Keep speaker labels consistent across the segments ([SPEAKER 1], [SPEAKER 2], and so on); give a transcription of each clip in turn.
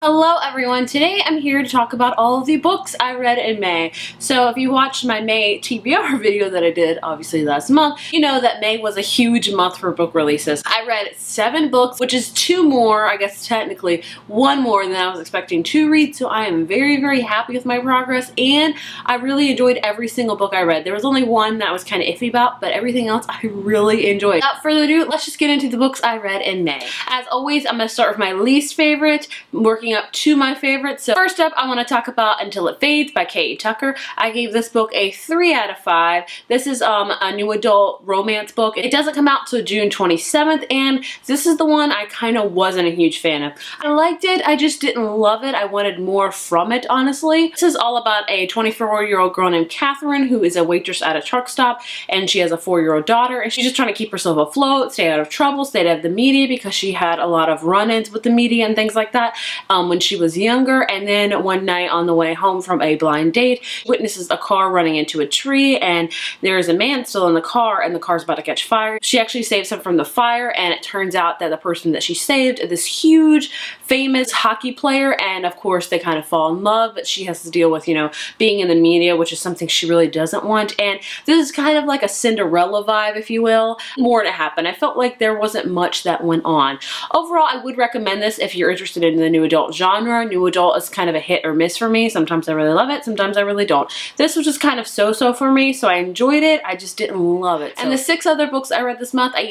[SPEAKER 1] Hello everyone, today I'm here to talk about all of the books I read in May. So if you watched my May TBR video that I did, obviously last month, you know that May was a huge month for book releases. I read 7 books, which is 2 more, I guess technically 1 more than I was expecting to read, so I am very, very happy with my progress, and I really enjoyed every single book I read. There was only one that I was kind of iffy about, but everything else I really enjoyed. Without further ado, let's just get into the books I read in May. As always, I'm going to start with my least favorite, working up to my favorites. So first up, I want to talk about Until It Fades by K.E. Tucker. I gave this book a 3 out of 5. This is a new adult romance book. It doesn't come out till June 27th, and this is the one I kind of wasn't a huge fan of. I liked it, I just didn't love it. I wanted more from it, honestly. This is all about a 24-year-old girl named Catherine who is a waitress at a truck stop, and she has a 4-year-old daughter, and she's just trying to keep herself afloat, stay out of trouble, stay out of the media, because she had a lot of run-ins with the media and things like that when she was younger. And then one night on the way home from a blind date, she witnesses a car running into a tree, and there is a man still in the car, and the car's about to catch fire. She actually saves him from the fire, and it turns out that the person that she saved is this huge famous hockey player, and of course they kind of fall in love, but she has to deal with, you know, being in the media, which is something she really doesn't want. And this is kind of like a Cinderella vibe, if you will. More to happen. I felt like there wasn't much that went on. Overall, I would recommend this if you're interested in the new adult genre. New adult is kind of a hit or miss for me. Sometimes I really love it, sometimes I really don't. This was just kind of so-so for me, so I enjoyed it, I just didn't love it. And the 6 other books I read this month, I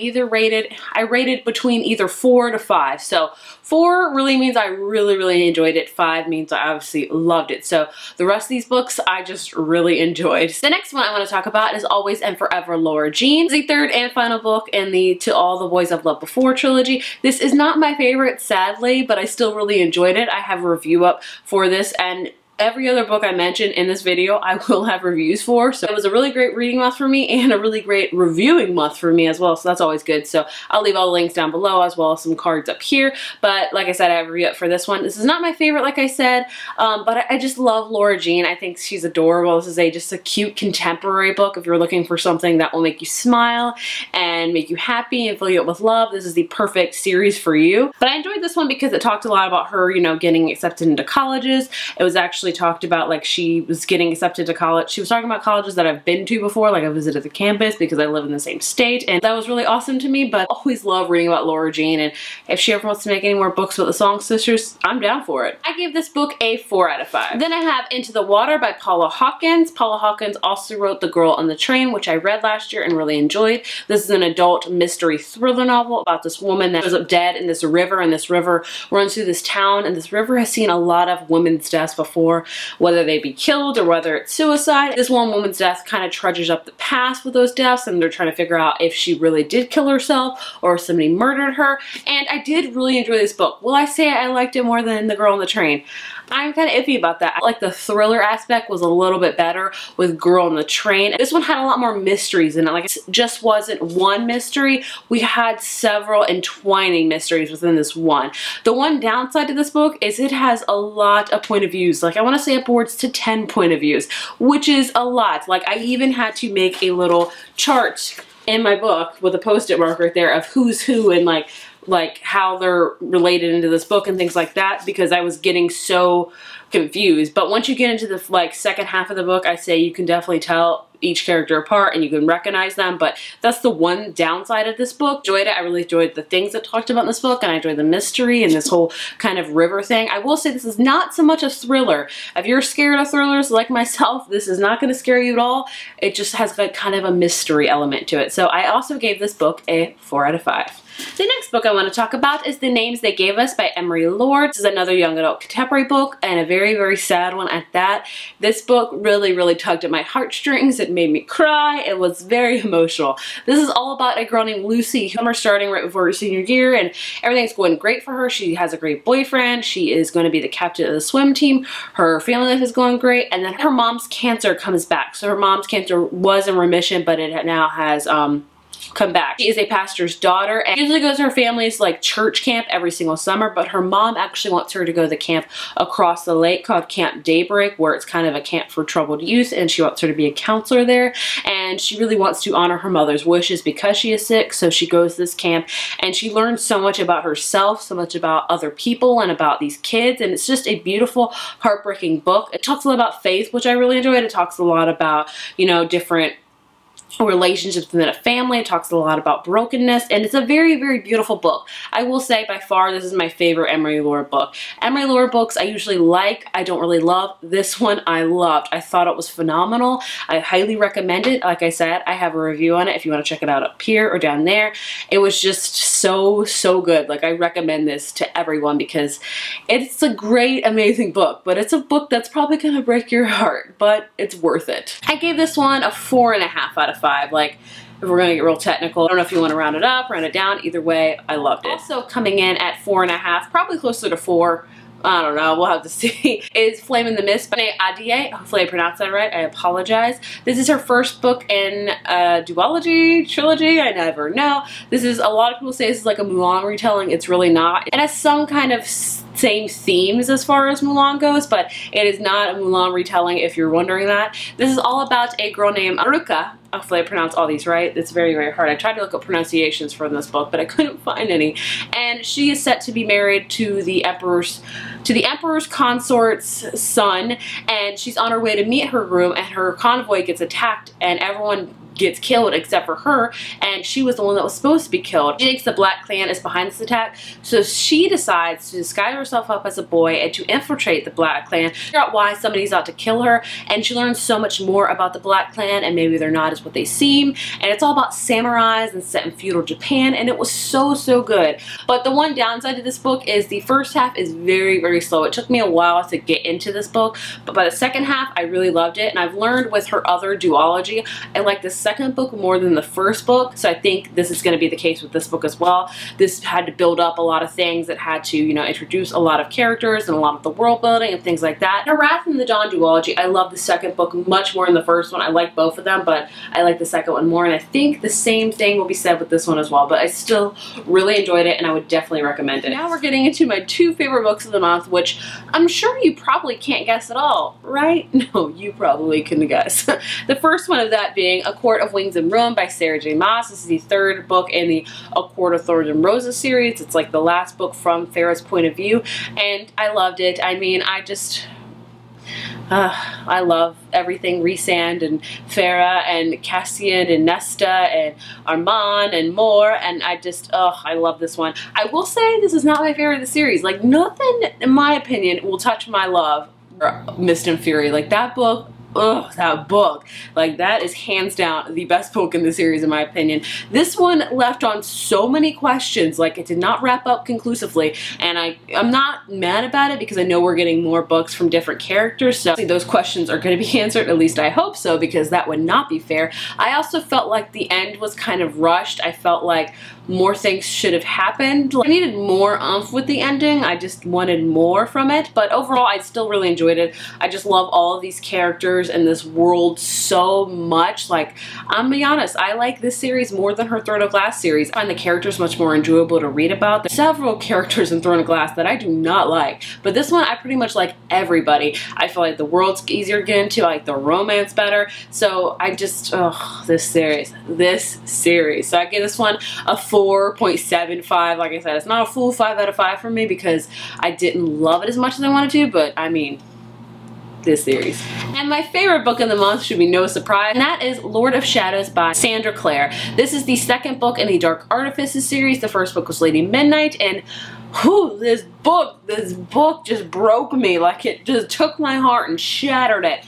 [SPEAKER 1] rated between either 4 to 5. So 4 really means I really enjoyed it. 5 means I obviously loved it. So the rest of these books I just really enjoyed. The next one I want to talk about is Always and Forever Laura Jean. It's the 3rd and final book in the To All the Boys I've Loved Before trilogy. This is not my favorite, sadly, but I still really enjoyed it. I have a review up for this, and every other book I mentioned in this video I will have reviews for. So it was a really great reading month for me and a really great reviewing month for me as well, so that's always good. So I'll leave all the links down below as well as some cards up here. But like I said, I have a review up for this one. This is not my favorite, like I said, but I just love Laura Jean. I think she's adorable. This is just a cute contemporary book. If you're looking for something that will make you smile and make you happy and fill you up with love, this is the perfect series for you. But I enjoyed this one because it talked a lot about her, you know, getting accepted into colleges. It was actually talked about like she was getting accepted to college. She was talking about colleges that I've been to before, like I visited the campus because I live in the same state, and that was really awesome to me. But I always love reading about Laura Jean, and if she ever wants to make any more books about the Song Sisters, I'm down for it. I gave this book a 4 out of 5. Then I have Into the Water by Paula Hawkins. Paula Hawkins also wrote The Girl on the Train, which I read last year and really enjoyed. This is an adult mystery thriller novel about this woman that goes up dead in this river, and this river runs through this town, and this river has seen a lot of women's deaths before, whether they be killed or whether it's suicide. This one woman's death kind of trudges up the past with those deaths, and they're trying to figure out if she really did kill herself or if somebody murdered her. And I did really enjoy this book. Will I say I liked it more than The Girl on the Train? I'm kind of iffy about that. I like the thriller aspect was a little bit better with Girl on the Train. This one had a lot more mysteries in it. Like, it just wasn't one mystery. We had several entwining mysteries within this one. The one downside to this book is it has a lot of point of views. Like, I want to say upwards to 10 point of views, which is a lot. Like, I even had to make a little chart in my book with a post-it marker right there of who's who and like how they're related into this book and things like that, because I was getting so confused. But once you get into the like second half of the book, I say you can definitely tell each character apart and you can recognize them. But that's the one downside of this book. Enjoyed it. I really enjoyed the things that talked about in this book, and I enjoyed the mystery and this whole kind of river thing. I will say this is not so much a thriller. If you're scared of thrillers like myself, this is not going to scare you at all. It just has like kind of a mystery element to it. So I also gave this book a 4 out of 5. The next book I want to talk about is The Names They Gave Us by Emery Lord. This is another young adult contemporary book, and a very sad one at that. This book really tugged at my heartstrings. It made me cry. It was very emotional. This is all about a girl named Lucy. Summer starting right before her senior year, and everything's going great for her. She has a great boyfriend. She is going to be the captain of the swim team. Her family life is going great, and then her mom's cancer comes back. So her mom's cancer was in remission, but it now has come back. She is a pastor's daughter and usually goes to her family's like church camp every single summer, but her mom actually wants her to go to the camp across the lake called Camp Daybreak, where it's kind of a camp for troubled youth, and she wants her to be a counselor there. And she really wants to honor her mother's wishes because she is sick, so she goes to this camp and she learns so much about herself, so much about other people and about these kids, and it's just a beautiful, heartbreaking book. It talks a lot about faith, which I really enjoyed. It talks a lot about, you know, different relationships within a family. It talks a lot about brokenness, and it's a very, very beautiful book. I will say by far this is my favorite Emery Lord book. Emery Lord books I usually like, I don't really love. This one I loved. I thought it was phenomenal. I highly recommend it. Like I said, I have a review on it if you want to check it out up here or down there. It was just so, so good. Like, I recommend this to everyone because it's a great, amazing book, but it's a book that's probably gonna break your heart, but it's worth it. I gave this one a 4.5 out of 5. Like, if we're gonna get real technical, I don't know if you want to round it up, round it down, either way, I loved it. Also coming in at 4.5, probably closer to 4, I don't know, we'll have to see, is Flame in the Mist by Adie. Hopefully I pronounced that right, I apologize. This is her first book in a duology, trilogy, I never know. This is, a lot of people say this is like a Mulan retelling, it's really not. It has some kind of same themes as far as Mulan goes, but it is not a Mulan retelling if you're wondering that. This is all about a girl named Aruka. Hopefully I pronounced all these right. It's very, very hard. I tried to look up pronunciations from this book, but I couldn't find any. And she is set to be married to the emperor's consort's son, and she's on her way to meet her groom, and her convoy gets attacked, and everyone gets killed except for her, and she was the one that was supposed to be killed. She thinks the Black Clan is behind this attack, so she decides to disguise herself up as a boy and to infiltrate the Black Clan, figure out why somebody's out to kill her, and she learns so much more about the Black Clan, and maybe they're not as what they seem, and it's all about samurais and set in feudal Japan, and it was so, so good. But the one downside to this book is the first half is very, very slow. It took me a while to get into this book, but by the second half, I really loved it, and I've learned with her other duology, I like this second book more than the first book, so I think this is going to be the case with this book as well. This had to build up a lot of things. It had to, you know, introduce a lot of characters and a lot of the world building and things like that. Her Wrath and the Dawn duology, I love the second book much more than the first one. I like both of them, but I like the second one more, and I think the same thing will be said with this one as well, but I still really enjoyed it, and I would definitely recommend it. Now we're getting into my 2 favorite books of the month, which I'm sure you probably can't guess at all, right? No, you probably couldn't guess. The first one of that being A Court of Wings and Ruin by Sarah J. Maas. This is the 3rd book in the A Court of Thorns and Roses series. It's like the last book from Farah's point of view, and I loved it. I mean, I love everything Rhysand and Farah and Cassian and Nesta and Armand and more, and I love this one. I will say this is not my favorite of the series. Like, nothing, in my opinion, will touch my love for Mist and Fury. Like, that book, that book, like, that is hands down the best book in the series in my opinion. This one left on so many questions. Like, it did not wrap up conclusively, and I'm not mad about it because I know we're getting more books from different characters, so those questions are going to be answered, at least I hope so, because that would not be fair. I also felt like the end was kind of rushed. I felt like more things should have happened. I needed more oomph with the ending. I just wanted more from it, but overall I still really enjoyed it. I just love all of these characters and this world so much. Like, I'm gonna be honest, I like this series more than her Throne of Glass series. I find the characters much more enjoyable to read about. There's several characters in Throne of Glass that I do not like, but this one I pretty much like everybody. I feel like the world's easier to get into. I like the romance better, so I just, this series. So I give this one a 4.75. Like I said, it's not a full 5 out of 5 for me because I didn't love it as much as I wanted to, but I mean, this series. And my favorite book of the month should be no surprise, and that is Lord of Shadows by Sandra Clare. This is the 2nd book in the Dark Artifices series. The first book was Lady Midnight, and whew, this book just broke me. Like, it just took my heart and shattered it.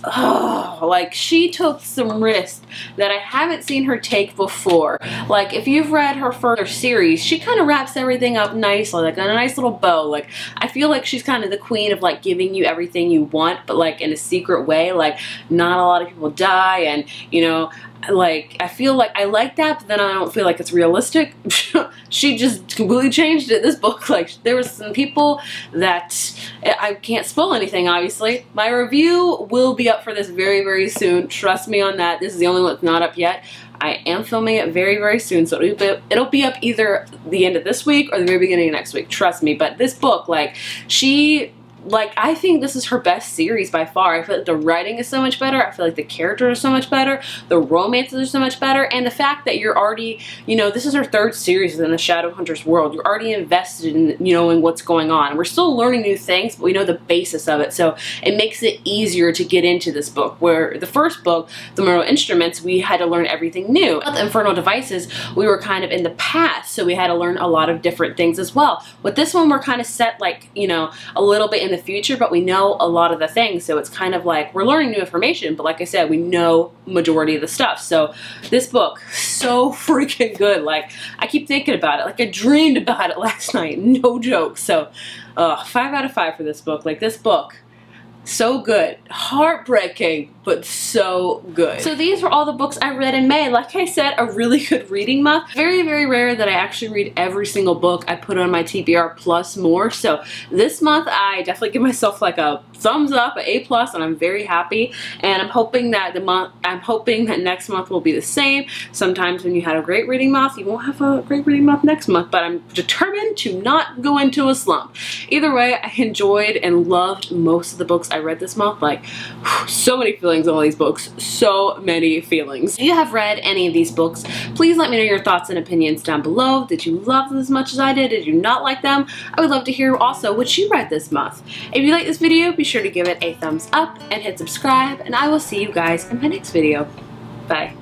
[SPEAKER 1] Oh, like, she took some risks that I haven't seen her take before. Like, if you've read her further series, she kind of wraps everything up nicely, like on a nice little bow. Like, I feel like she's kind of the queen of, like, giving you everything you want, but, like, in a secret way. Like, not a lot of people die, and, you know, like, I feel like I like that, but then I don't feel like it's realistic. She just completely changed it. This book, like, there was some people that, I can't spoil anything, obviously. My review will be up for this very, very soon. Trust me on that. This is the only one that's not up yet. I am filming it very, very soon, so it'll be up either the end of this week or the very beginning of next week, trust me. But this book, like, I think this is her best series by far. I feel like the writing is so much better. I feel like the characters are so much better. The romances are so much better. And the fact that you're already, you know, this is her third series in the Shadowhunters world. You're already invested in, you know, in what's going on. We're still learning new things, but we know the basis of it. So it makes it easier to get into this book. Where the first book, The Mortal Instruments, we had to learn everything new. With the Infernal Devices, we were kind of in the past, so we had to learn a lot of different things as well. With this one, we're kind of set, like, you know, a little bit in the future, but we know a lot of the things, so it's kind of like we're learning new information, but like I said, we know majority of the stuff. So this book, so freaking good. Like, I keep thinking about it, like I dreamed about it last night, no joke. So 5 out of 5 for this book. Like, this book, so good, heartbreaking, but so good. So these were all the books I read in May. Like I said, a really good reading month. Very, very rare that I actually read every single book I put on my TBR plus more. So this month I definitely give myself like a thumbs up, an A+, and I'm very happy. And I'm hoping that next month will be the same. Sometimes when you had a great reading month, you won't have a great reading month next month, but I'm determined to not go into a slump. Either way, I enjoyed and loved most of the books I read this month. Like, so many feelings on all these books, so many feelings. If you have read any of these books, please let me know your thoughts and opinions down below. Did you love them as much as I did? Did you not like them? I would love to hear also what you read this month. If you like this video, be sure to give it a thumbs up and hit subscribe, and I will see you guys in my next video. Bye.